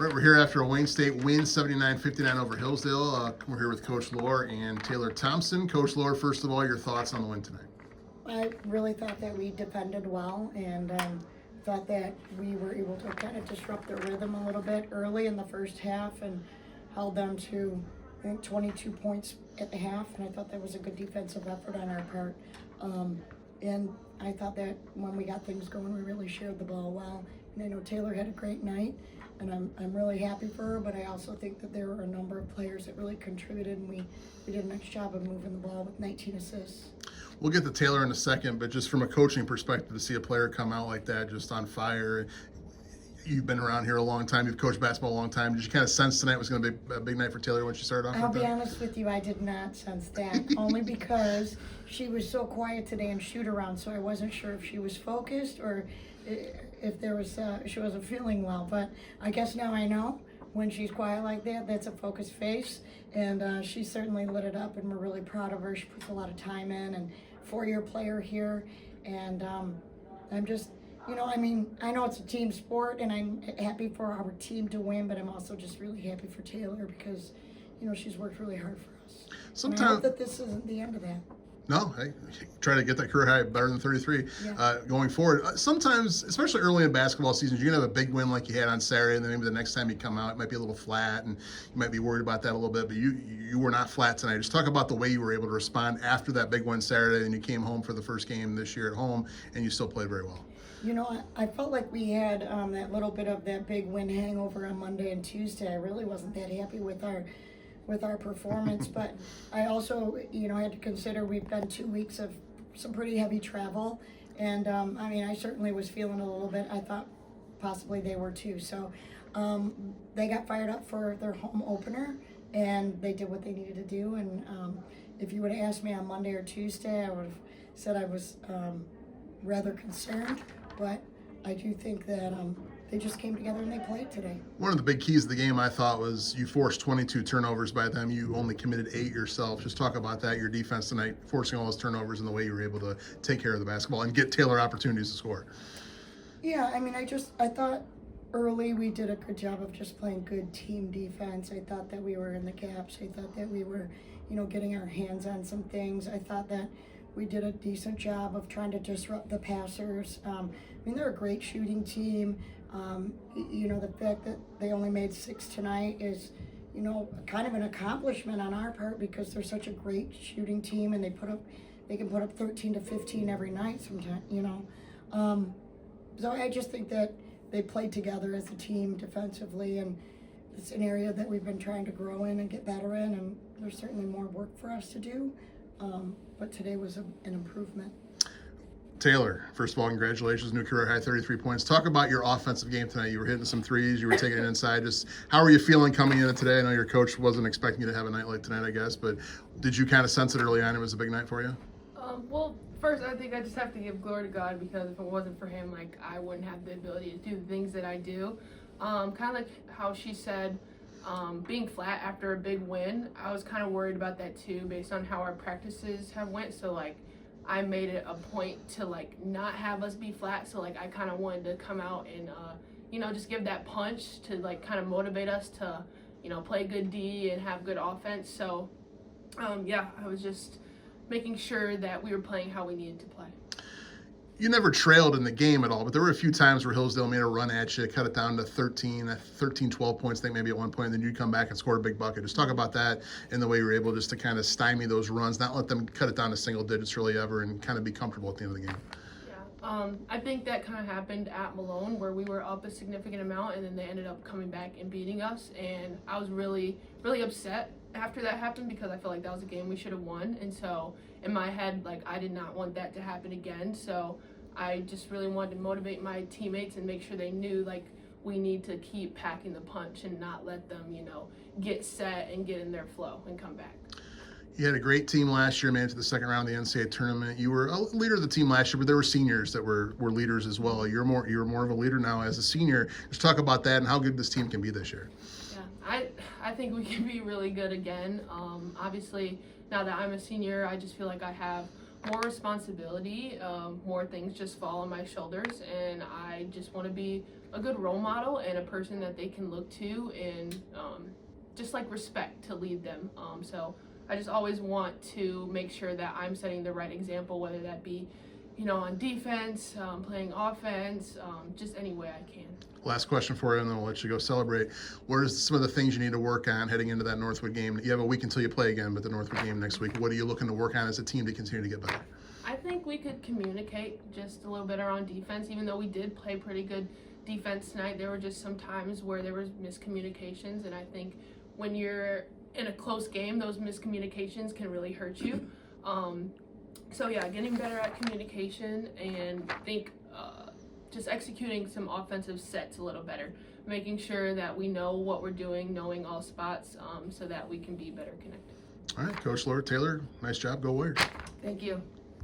Right, we're here after a Wayne State win, 79-59 over Hillsdale. We're here with Coach Lohr and Taylor Thompson. Coach Lohr, first of all, your thoughts on the win tonight? I really thought that we defended well and thought that we were able to kind of disrupt their rhythm a little bit early in the first half and held them to, I think, 22 points at the half, and I thought that was a good defensive effort on our part. And I thought that when we got things going, we really shared the ball well. And I know Taylor had a great night, and I'm really happy for her, but I also think that there were a number of players that really contributed, and we did a nice job of moving the ball with 19 assists. We'll get to Taylor in a second, but just from a coaching perspective, to see a player come out like that, just on fire. You've been around here a long time. You've coached basketball a long time. Did you kind of sense tonight was going to be a big night for Taylor when she started off? I'll be honest with you, I did not sense that, only because she was so quiet today and shoot around, so I wasn't sure if she was focused or if there was she wasn't feeling well. But I guess now I know when she's quiet like that, that's a focused face, and she certainly lit it up, and we're really proud of her. She puts a lot of time in, and four-year player here, and I'm just, I mean, I know it's a team sport, and I'm happy for our team to win, but I'm also just really happy for Taylor because, she's worked really hard for us. Sometimes, and I hope that this isn't the end of that. No, hey, try to get that career high better than 33 going forward. Sometimes, especially early in basketball seasons, you're going to have a big win like you had on Saturday, and then maybe the next time you come out, it might be a little flat, and you might be worried about that a little bit, but you were not flat tonight. Just talk about the way you were able to respond after that big win Saturday, and you came home for the first game this year at home, and you still played very well. I felt like we had that little bit of that big win hangover on Monday and Tuesday. I really wasn't that happy with our performance, but I also, had to consider we've been 2 weeks of some pretty heavy travel, and I certainly was feeling a little bit. I thought possibly they were too. So they got fired up for their home opener, and they did what they needed to do. And if you would have asked me on Monday or Tuesday, I would have said I was rather concerned, but I do think that they just came together and they played today. One of the big keys of the game, I thought, was you forced 22 turnovers by them. You only committed 8 yourself. Just talk about that, your defense tonight, forcing all those turnovers and the way you were able to take care of the basketball and get Taylor opportunities to score. Yeah, I thought early we did a good job of just playing good team defense. I thought that we were in the gaps. I thought that we were, getting our hands on some things. I thought that we did a decent job of trying to disrupt the passers. They're a great shooting team. The fact that they only made 6 tonight is, kind of an accomplishment on our part because they're such a great shooting team, and they can put up 13 to 15 every night sometimes, So I just think that they played together as a team defensively, and it's an area that we've been trying to grow in and get better in, and there's certainly more work for us to do. But today was an improvement. Taylor, first of all, congratulations, new career high, 33 points. Talk about your offensive game tonight. You were hitting some threes, you were taking it inside. Just how are you feeling coming into today? I know your coach wasn't expecting you to have a night like tonight, I guess, but did you kind of sense it early on? It was a big night for you? Well, first, I think I just have to give glory to God, because if it wasn't for him, I wouldn't have the ability to do the things that I do. Kind of like how she said, being flat after a big win, I was kind of worried about that too, based on how our practices have went. So I made it a point to not have us be flat. So I kind of wanted to come out and just give that punch to kind of motivate us to play good D and have good offense. So I was just making sure that we were playing how we needed to play. You never trailed in the game at all, but there were a few times where Hillsdale made a run at you, cut it down to 13, 12 points, I think maybe at one point, and then you'd come back and score a big bucket. Just talk about that and the way you were able just to kind of stymie those runs, not let them cut it down to single digits really ever, and kind of be comfortable at the end of the game. Yeah, I think that kind of happened at Malone, where we were up a significant amount, and then they ended up coming back and beating us, and I was really, really upset after that happened, because I felt like that was a game we should have won. And so in my head, I did not want that to happen again. So I just really wanted to motivate my teammates and make sure they knew we need to keep packing the punch and not let them, get set and get in their flow and come back. You had a great team last year, made it to the second round of the NCAA tournament. You were a leader of the team last year, but there were seniors that were leaders as well. You're more of a leader now as a senior. Just talk about that and how good this team can be this year. Yeah, I think we can be really good again. Obviously, now that I'm a senior, I just feel like I have more responsibility, more things just fall on my shoulders, and I just want to be a good role model and a person that they can look to and just like respect to lead them. So I just always want to make sure that I'm setting the right example, whether that be, on defense, playing offense, just any way I can. Last question for you, and then we'll let you go celebrate. What are some of the things you need to work on heading into that Northwood game? You have a week until you play again, but the Northwood game next week, what are you looking to work on as a team to continue to get better? I think we could communicate just a little better on defense. Even though we did play pretty good defense tonight, there were just some times where there was miscommunications, and I think when you're in a close game, those miscommunications can really hurt you. So yeah, getting better at communication, and think just executing some offensive sets a little better, making sure that we know what we're doing, knowing all spots, so that we can be better connected. All right, Coach Lohr, Taylor, nice job. Go Warriors. Thank you.